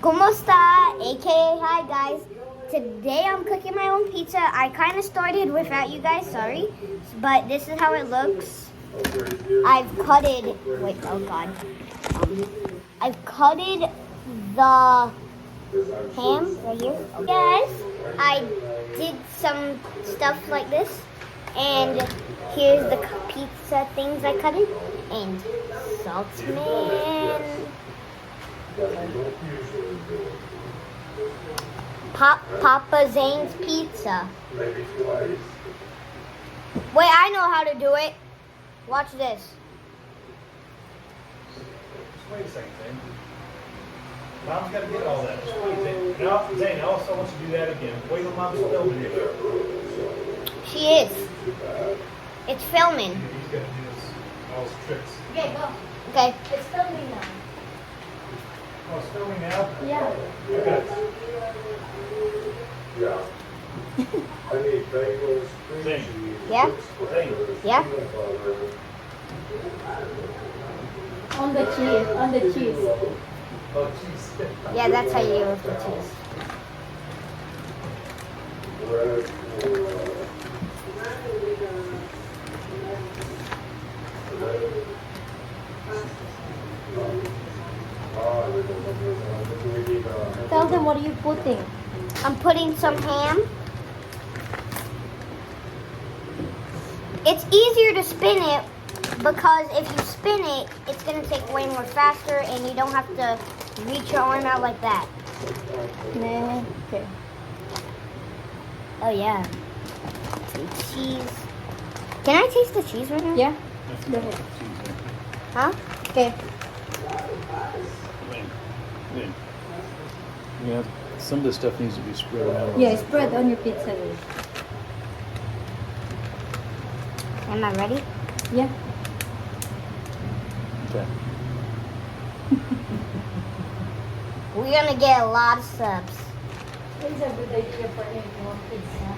¿Cómo está? AKA hi guys. Today I'm cooking my own pizza. I kind of started without you guys, sorry. But this is how it looks. I've cutted, wait, oh god. I've cutted the ham right here. Yes, I did some stuff like this. And here's the pizza things I cut it. And Saltman. Papa Zane's Pizza. Wait, I know how to do it. Watch this. Just wait a second, Zane. Mom's got to get all that. Just wait, Zane. Now, Zane, I also want you to do that again. Wait till Mom's filming you. She is. It's filming. He's got to do this, all his tricks. Okay, go. Okay. It's filming now. Oh, it's filming now? Yeah. Okay. Yeah. I need bagels, cream Zane. cheese. Yeah? Zane. Yeah? peanut butter. On the cheese. Oh, jeez. Yeah, that's how you do it with the cheese. Bread Tell them what are you putting. I'm putting some ham. It's easier to spin it because if you spin it, it's going to take way more faster and you don't have to reach your arm out like that. Okay. Oh yeah. Some cheese. Can I taste the cheese right now? Yeah? Go ahead. Huh? Okay. Yeah, some of this stuff needs to be spread out. Yeah, spread on your pizza. Am I ready? Yeah. Okay. We're going to get a lot of subs. It's a good idea for everyone pizza.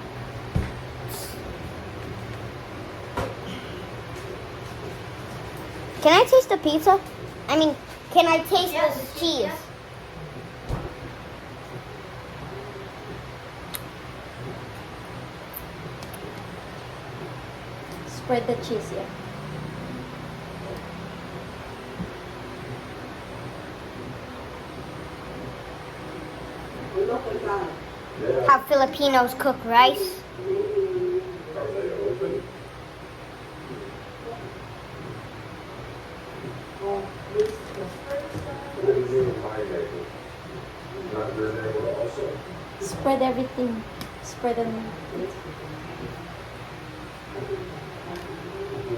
Can I taste the pizza? I mean, can I taste the cheese? Yeah. Spread the cheese, yeah. How Filipinos cook rice. Are they open? What do you do with my neighbor? Not your neighbor also? Spread everything. Spread on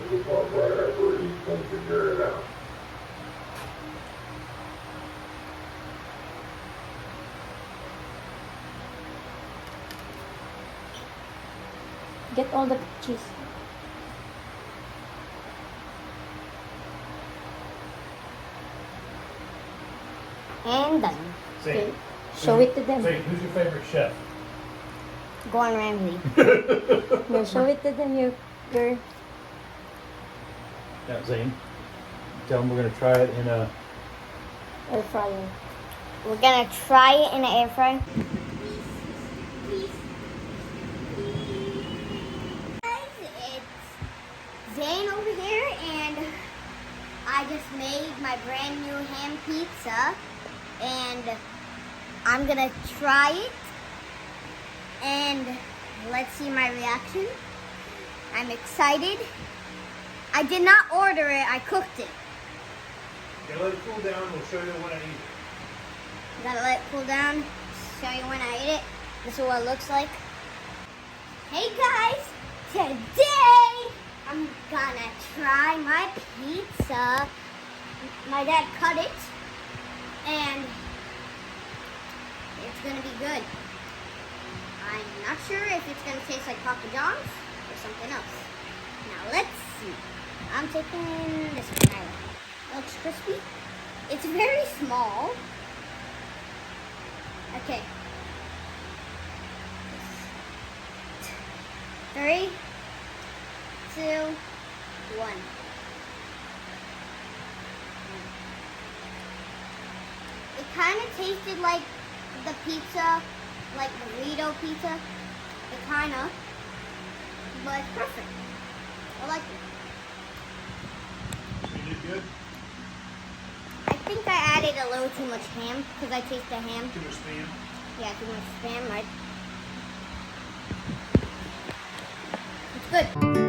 Well, whatever, you can figure it out. Get all the cheese. And done. Okay. Zane. Show it to them. Zane, who's your favorite chef? Gordon Ramsay. No, show it to them. Your Yeah, Zane. Tell them we're going to try it in a... air fryer. We're going to try it in the air fryer. It's Zane over here, and I just made my brand new ham pizza, and I'm gonna try it, and let's see my reaction. I'm excited. I did not order it, I cooked it. Okay, let it cool down. We'll show you when I eat it. Gotta let it cool down, show you when I eat it. This is what it looks like. Hey guys, today I'm gonna try my pizza. My dad cut it, and it's gonna be good. I'm not sure if it's gonna taste like Papa John's or something else. Now let's see. I'm taking this one. It looks crispy. It's very small. Okay. 3, 2, 1. It kind of tasted like the pizza, like the Rito pizza. It kind of, but it's perfect. I like it. You did good. I think I added a little too much ham because I taste the ham. Too much spam. Yeah, too much spam, right? It's good.